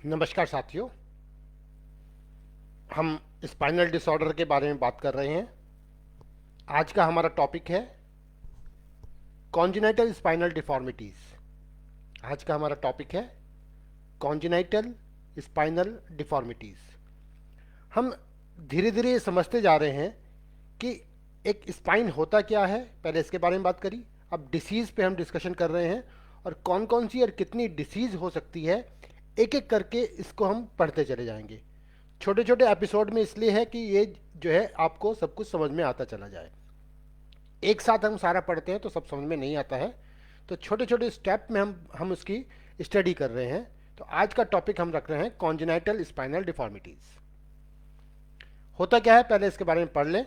नमस्कार साथियों। हम स्पाइनल डिसऑर्डर के बारे में बात कर रहे हैं। आज का हमारा टॉपिक है कॉन्जेनाइटल स्पाइनल डिफॉर्मिटीज़। आज का हमारा टॉपिक है कॉन्जेनाइटल स्पाइनल डिफॉर्मिटीज़। हम धीरे धीरे समझते जा रहे हैं कि एक स्पाइन होता क्या है। पहले इसके बारे में बात करी, अब डिसीज़ पे हम डिस्कशन कर रहे हैं और कौन कौन सी और कितनी डिसीज़ हो सकती है, एक एक करके इसको हम पढ़ते चले जाएंगे। छोटे छोटे एपिसोड में इसलिए है कि ये जो है आपको सब कुछ समझ में आता चला जाए। एक साथ हम सारा पढ़ते हैं तो सब समझ में नहीं आता है, तो छोटे छोटे स्टेप में हम उसकी स्टडी कर रहे हैं। तो आज का टॉपिक हम रख रहे हैं कॉन्जेनाइटल स्पाइनल डिफॉर्मिटीज़। होता क्या है पहले इसके बारे में पढ़ लें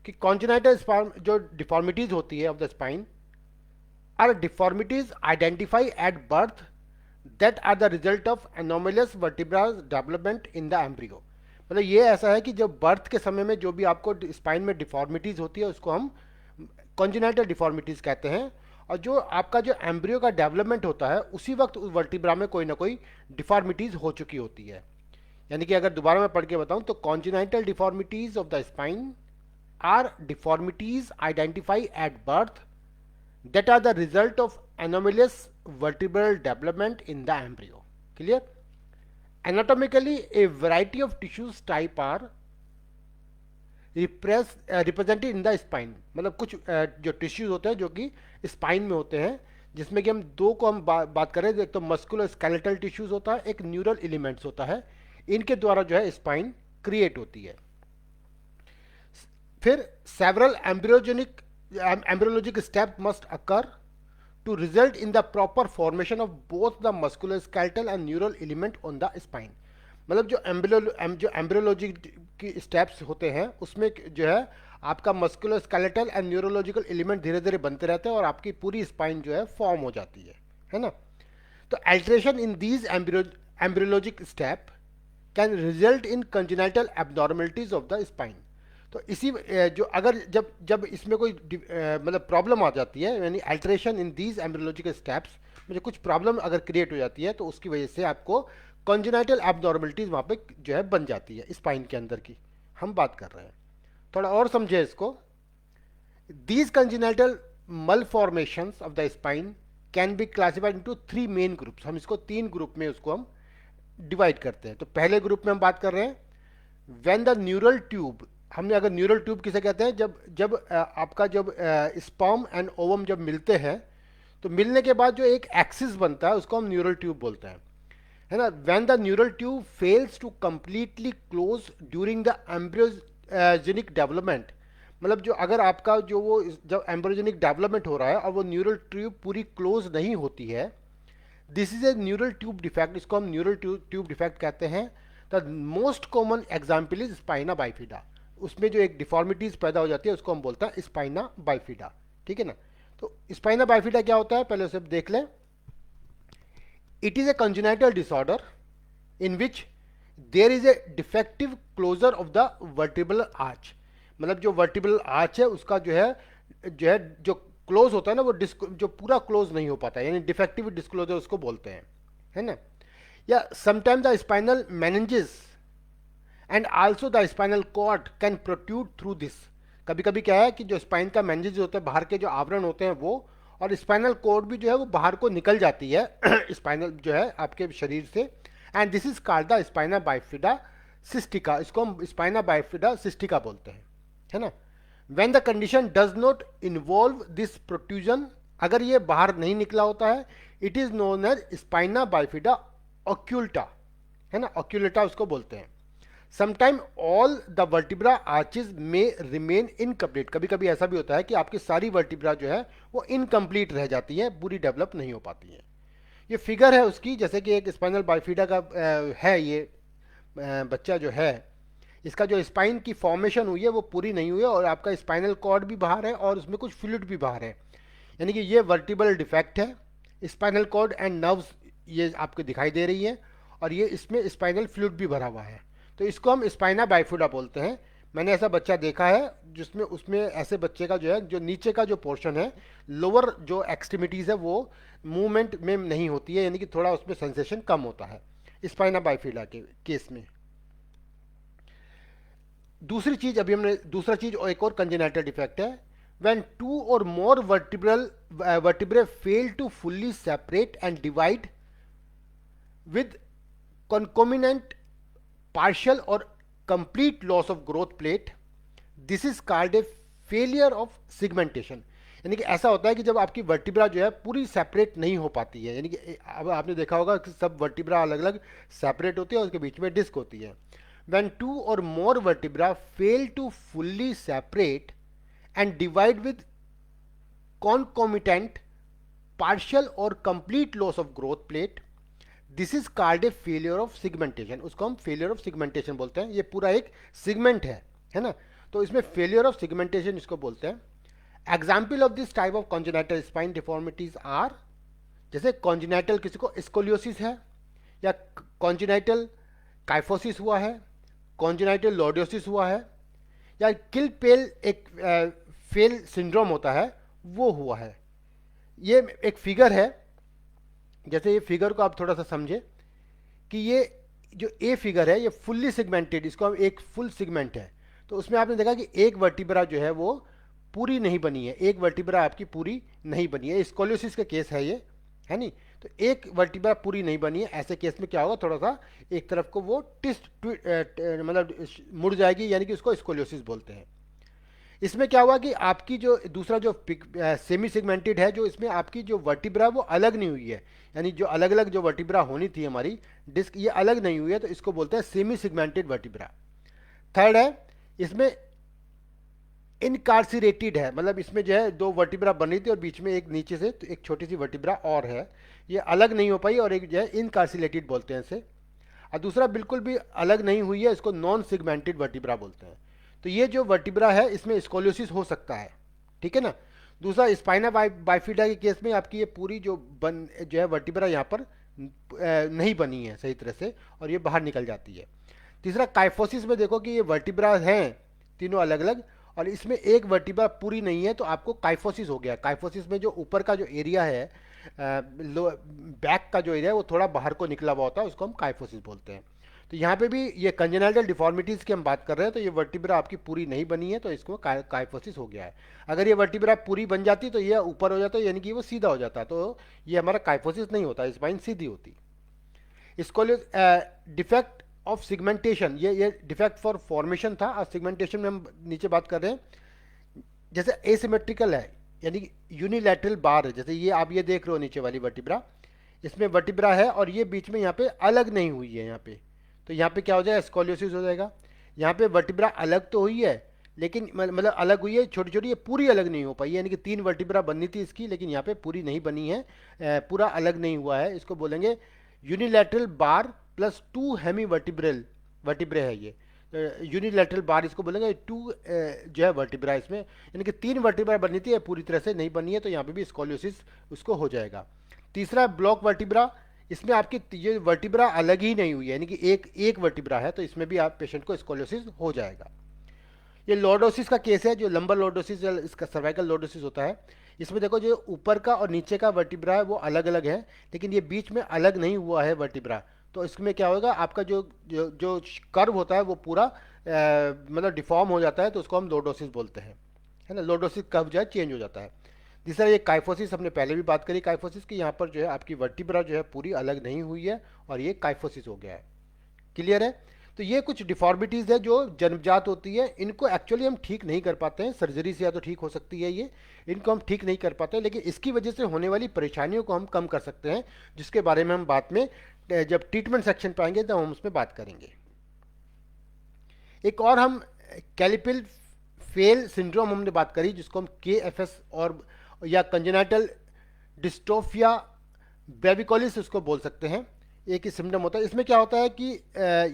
कि कॉन्जेनाइटल जो डिफॉर्मिटीज़ होती है of the spine are deformities identify at birth that are the result of anomalous vertebral development in the embryo. मतलब ये ऐसा है कि जब बर्थ के समय में जो भी आपको स्पाइन में डिफॉर्मिटीज़ होती है उसको हम कॉन्जेनाइटल डिफॉर्मिटीज़ कहते हैं। और जो आपका जो एम्ब्रियो का डेवलपमेंट होता है उसी वक्त उस वर्टिब्रा में कोई ना कोई डिफॉर्मिटीज़ हो चुकी होती है। यानी कि अगर दोबारा मैं पढ़ के बताऊं तो congenital deformities of the spine are deformities identify at birth that are the result of anomalous vertebral development in the embryo. Clear? Anatomically, a variety of tissues type are represented in the spine. मतलब कुछ जो tissues होते हैं जो कि spine में होते हैं, जिसमें कि हम दो को हम बात करें, एक तो मस्कुलर स्केलेटल टिश्यूज होता है, एक न्यूरल एलिमेंट्स होता है। इनके द्वारा जो है स्पाइन क्रिएट होती है। फिर several embryologic steps must occur to result in the proper formation of both the musculoskeletal and neural element on the spine. मतलब जो एम्ब्रियोलॉजी की स्टेप्स होते हैं उसमें जो है आपका मस्कुलोस्केलेटल एंड न्यूरोलॉजिकल एलिमेंट धीरे धीरे बनते रहते हैं और आपकी पूरी स्पाइन जो है फॉर्म हो जाती है ना। तो alteration in these embryologic step can result in congenital abnormalities of the spine. तो इसी जो अगर जब जब इसमें कोई मतलब प्रॉब्लम आ जाती है, यानी alteration in these embryological steps में जो कुछ प्रॉब्लम अगर क्रिएट हो जाती है तो उसकी वजह से आपको कॉन्जेनाइटल एब्नॉर्मलिटीज वहाँ पे जो है बन जाती है स्पाइन के अंदर की। हम बात कर रहे हैं, थोड़ा और समझे इसको। These congenital malformations of the spine can be classified into three main groups. हम इसको तीन ग्रुप में उसको हम डिवाइड करते हैं। तो पहले ग्रुप में हम बात कर रहे हैं व्हेन द न्यूरल ट्यूब। हमने अगर न्यूरल ट्यूब किसे कहते हैं, जब जब आपका जब स्पर्म एंड ओवम जब मिलते हैं तो मिलने के बाद जो एक एक्सिस बनता है उसको हम न्यूरल ट्यूब बोलते हैं, है ना। When the neural tube fails to completely close during the embryogenic development, मतलब जो अगर आपका जो वो जब एम्ब्रियोजेनिक डेवलपमेंट हो रहा है और वो न्यूरल ट्यूब पूरी क्लोज नहीं होती है, this is a neural tube defect. इसको हम न्यूरल ट्यूब डिफेक्ट कहते हैं। The most common example is spina bifida. उसमें जो एक डिफॉर्मिटीज पैदा हो जाती है उसको हम बोलते हैं स्पाइना बाइफिडा, ठीक है ना। तो स्पाइना बाइफिडा क्या होता है पहले उसे देख लें। It is a congenital disorder in which there is a defective closure of the vertebral arch. मतलब जो वर्टिब्रल आर्च है उसका जो क्लोज होता है ना वो जो पूरा क्लोज नहीं हो पाता है, यानी डिफेक्टिव डिस्क्लोजर उसको बोलते हैं, है ना। या sometime the spinal meninges and also the spinal cord can protrude through this. कभी कभी क्या है कि जो स्पाइन का मेनिंजेस होते हैं, बाहर के जो आवरण होते हैं वो, और स्पाइनल कॉर्ड भी जो है वो बाहर को निकल जाती है स्पाइनल जो है आपके शरीर से। And this is called the spina bifida cystica. इसको हम स्पाइना बाइफिडा सिस्टिका बोलते हैं, है ना। When the condition does not involve this protrusion, अगर ये बाहर नहीं निकला होता है, it is known as spina bifida occulta, है ना, occulta उसको बोलते हैं। Sometime all the vertebra arches may remain incomplete। कभी कभी ऐसा भी होता है कि आपकी सारी वर्टिब्रा जो है वो इनकम्प्लीट रह जाती है, पूरी डेवलप नहीं हो पाती है। ये फिगर है उसकी, जैसे कि एक स्पाइनल बाइफिडा का है ये बच्चा जो है, इसका जो स्पाइन की फॉर्मेशन हुई है वो पूरी नहीं हुई है और आपका स्पाइनल कॉर्ड भी बाहर है और उसमें कुछ फ्लूइड भी बाहर है, यानी कि ये वर्टिब्रल डिफेक्ट है। स्पाइनल कॉर्ड एंड नर्व्स ये आपको दिखाई दे रही है और ये इसमें स्पाइनल फ्लूइड भी भरा हुआ है, तो इसको हम स्पाइना बाइफिडा बोलते हैं। मैंने ऐसा बच्चा देखा है जिसमें उसमें ऐसे बच्चे का जो है जो नीचे का जो पोर्शन है, लोअर जो एक्सट्रीमिटीज़ है वो मूवमेंट में नहीं होती है, यानी कि थोड़ा उसमें सेंसेशन कम होता है। स्पाइना बाइफिडा के केस में। दूसरी चीज अभी हमने, दूसरा चीज और एक और कंजेनाइटल डिफेक्ट है, when two or more vertebrae fail to fully separate and divide with concomitant partial or complete loss of growth plate, this is called a failure of segmentation। यानी कि ऐसा होता है कि जब आपकी वर्टिब्रा जो है पूरी सेपरेट नहीं हो पाती है, यानी कि अब आपने देखा होगा कि सब वर्टिब्रा अलग अलग सेपरेट होती है और उसके बीच में डिस्क होती है। when two or more vertebra fail to fully separate and divide with concomitant partial or complete loss of growth plate, this is called a failure of segmentation. उसको हम फेलियर ऑफ सिगमेंटेशन बोलते हैं। ये पूरा एक segment है ना, तो इसमें फेलियर ऑफ सिगमेंटेशन इसको बोलते हैं। Example of this type of congenital spine deformities are, जैसे कॉन्जेनाइटल किसी को स्कोलियोसिस है, या कॉन्जेनाइटल काइफोसिस हुआ है, कॉन्जेनाइटल लॉर्डोसिस हुआ है, या किल पेल एक फेल सिंड्रोम होता है वो हुआ है। ये एक फिगर है, जैसे ये फिगर को आप थोड़ा सा समझे कि ये जो ए फिगर है ये फुल्ली सिगमेंटेड, इसको हम एक फुल सिगमेंट है, तो उसमें आपने देखा कि एक वर्टिब्रा जो है वो पूरी नहीं बनी है, एक वर्टिब्रा आपकी पूरी नहीं बनी है। स्कोलियोसिस का केस है ये, है नहीं, तो एक वर्टिब्रा पूरी नहीं बनी है। ऐसे केस में क्या होगा, थोड़ा सा एक तरफ को वो मतलब मुड़ जाएगी, यानी कि उसको स्कोलियोसिस बोलते हैं। इसमें क्या हुआ कि आपकी जो दूसरा जो सेमी सेगमेंटेड है, जो इसमें आपकी जो वर्टिब्रा वो अलग नहीं हुई है, यानी जो अलग अलग जो वर्टिब्रा होनी थी हमारी डिस्क, ये अलग नहीं हुई है, तो इसको बोलते हैं सेमी सेगमेंटेड वर्टिब्रा। थर्ड है, इसमें इनकार्सिरेटेड है, मतलब इसमें जो है दो वर्टिब्रा बनी थी और बीच में एक नीचे से तो एक छोटी सी वर्टिब्रा और है, ये अलग नहीं हो पाई, और एक जो है इनकार्सिलेटेड बोलते हैं इसे। और दूसरा बिल्कुल भी अलग नहीं हुई है, इसको नॉन सेगमेंटेड वर्टिब्रा बोलते हैं। तो ये जो वर्टिब्रा है इसमें स्कोलियोसिस हो सकता है, ठीक है ना। दूसरा स्पाइना बाइफिडा के केस में आपकी ये पूरी जो है वर्टिब्रा यहाँ पर नहीं बनी है सही तरह से, और ये बाहर निकल जाती है। तीसरा काइफोसिस में देखो कि ये वर्टिब्रा हैं तीनों अलग अलग, और इसमें एक वर्टिब्रा पूरी नहीं है, तो आपको काइफोसिस हो गया। काइफोसिस में जो ऊपर का जो एरिया है, बैक का जो एरिया है वो थोड़ा बाहर को निकला हुआ होता है, उसको हम काइफोसिस बोलते हैं। तो यहाँ पे भी ये कंजेनाइटल डिफॉर्मिटीज़ की हम बात कर रहे हैं, तो ये वर्टिब्रा आपकी पूरी नहीं बनी है, तो इसको काइफोसिस हो गया है। अगर ये वर्टिब्रा पूरी बन जाती तो ये ऊपर हो जाता, यानी कि वो सीधा हो जाता, तो ये हमारा काइफोसिस नहीं होता, स्पाइन सीधी होती। इसको डिफेक्ट ऑफ सिगमेंटेशन, ये डिफेक्ट फॉर फॉर्मेशन था, और सिगमेंटेशन में हम नीचे बात कर रहे हैं। जैसे एसिमेट्रिकल है, यानी यूनिलैटरल बार है, जैसे ये आप ये देख रहे हो नीचे वाली वर्टिब्रा, इसमें वर्टिब्रा है और ये बीच में यहाँ पे अलग नहीं हुई है यहाँ पे, तो यहाँ पे क्या हो जाएगा, स्कोलियोसिस हो जाएगा। यहाँ पे वर्टिब्रा अलग तो हुई है, लेकिन मतलब अलग हुई है छोटी छोटी, ये पूरी अलग नहीं हो पाई, यानी कि 3 वर्टिब्रा बननी थी इसकी, लेकिन यहाँ पे पूरी नहीं बनी है, पूरा अलग नहीं हुआ है। इसको बोलेंगे यूनिलैटरल बार प्लस 2 हेमी वर्टिब्रे है ये, यूनिलैटरल बार इसको बोलेंगे। 2 जो है वर्टिब्रा इसमें, यानी कि 3 वर्टिब्रा बननी थी, पूरी तरह से नहीं बनी है, तो यहाँ पे भी स्कोलियोसिस उसको हो जाएगा। तीसरा ब्लॉक वर्टिब्रा, इसमें आपकी ये वर्टिब्रा अलग ही नहीं हुई है, यानी कि एक वर्टिब्रा है, तो इसमें भी आप पेशेंट को स्कोलियोसिस हो जाएगा। ये लॉर्डोसिस का केस है, जो लंबर लॉर्डोसिस या इसका सर्वाइकल लॉर्डोसिस होता है। इसमें देखो जो ऊपर का और नीचे का वर्टिब्रा है वो अलग अलग है, लेकिन ये बीच में अलग नहीं हुआ है वर्टिब्रा, तो इसमें क्या होगा, आपका जो कर्व होता है वो पूरा मतलब डिफॉर्म हो जाता है, तो उसको हम लॉर्डोसिस बोलते हैं, है ना। लॉर्डोसिस कर्व जो है चेंज हो जाता है। तीसरा ये काइफोसिस, हमने पहले भी बात करी काइफोसिस की, यहाँ पर जो है आपकी वर्टिब्रा जो है पूरी अलग नहीं हुई है, और ये काइफोसिस हो गया है। क्लियर है। तो ये कुछ डिफॉर्मिटीज़ है जो जन्मजात होती है, इनको एक्चुअली हम ठीक नहीं कर पाते हैं, सर्जरी से या तो ठीक हो सकती है ये, इनको हम ठीक नहीं कर पाते हैं, लेकिन इसकी वजह से होने वाली परेशानियों को हम कम कर सकते हैं, जिसके बारे में हम बाद में जब ट्रीटमेंट सेक्शन पे आएंगे तब हम उसमें बात करेंगे। एक और हम कैलिपिल फेल सिंड्रोम हमने बात करी, जिसको हम KFS और या कंजेनाइटल डिस्ट्रोफिया ब्रेविकोलिस उसको बोल सकते हैं, एक ही सिम्टम होता है। इसमें क्या होता है कि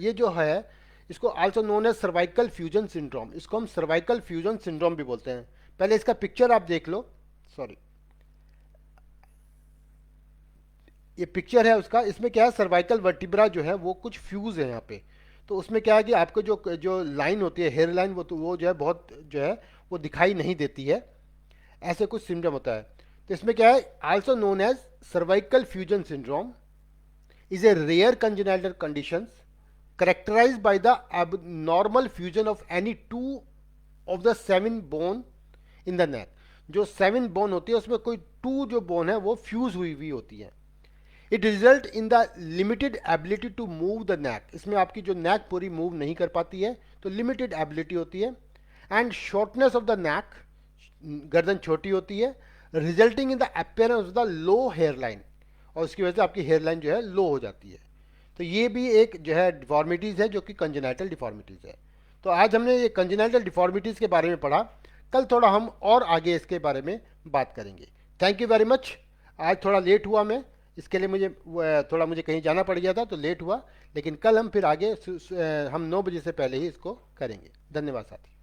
ये जो है इसको also known as cervical fusion syndrome, इसको हम सर्वाइकल फ्यूजन सिंड्रोम भी बोलते हैं। पहले इसका पिक्चर आप देख लो, सॉरी ये पिक्चर है उसका। इसमें क्या है, सर्वाइकल वर्टिब्रा जो है वो कुछ फ्यूज है यहाँ पे, तो उसमें क्या है कि आपको जो लाइन होती है हेयर लाइन, वो जो है बहुत जो है वो दिखाई नहीं देती है, ऐसे कुछ सिम्टम होता है। तो इसमें क्या है, also known as cervical fusion syndrome, is a rare congenital conditions characterized by the abnormal fusion of any two of the seven bone in the neck. जो सेवन बोन होती है उसमें कोई टू जो बोन है वो फ्यूज हुई हुई होती है. It result in the limited ability to move the neck. इसमें आपकी जो नेक पूरी मूव नहीं कर पाती है, तो लिमिटेड एबिलिटी होती है. And shortness of the neck, गर्दन छोटी होती है, resulting in the appearance of the low hair line, और उसकी वजह से आपकी हेयर लाइन जो है लो हो जाती है. तो ये भी एक जो है डिफॉर्मिटीज़ है जो कि कंजेनाइटल डिफॉर्मिटीज़ है. तो आज हमने ये कंजेनाइटल डिफॉर्मिटीज़ के बारे में पढ़ा. कल थोड़ा हम और आगे इसके बारे में बात करेंगे. Thank you very much. आज थोड़ा लेट हुआ मैं, इसके लिए मुझे कहीं जाना पड़ गया था तो लेट हुआ, लेकिन कल हम फिर आगे हम 9 बजे से पहले ही इसको करेंगे. धन्यवाद साथी.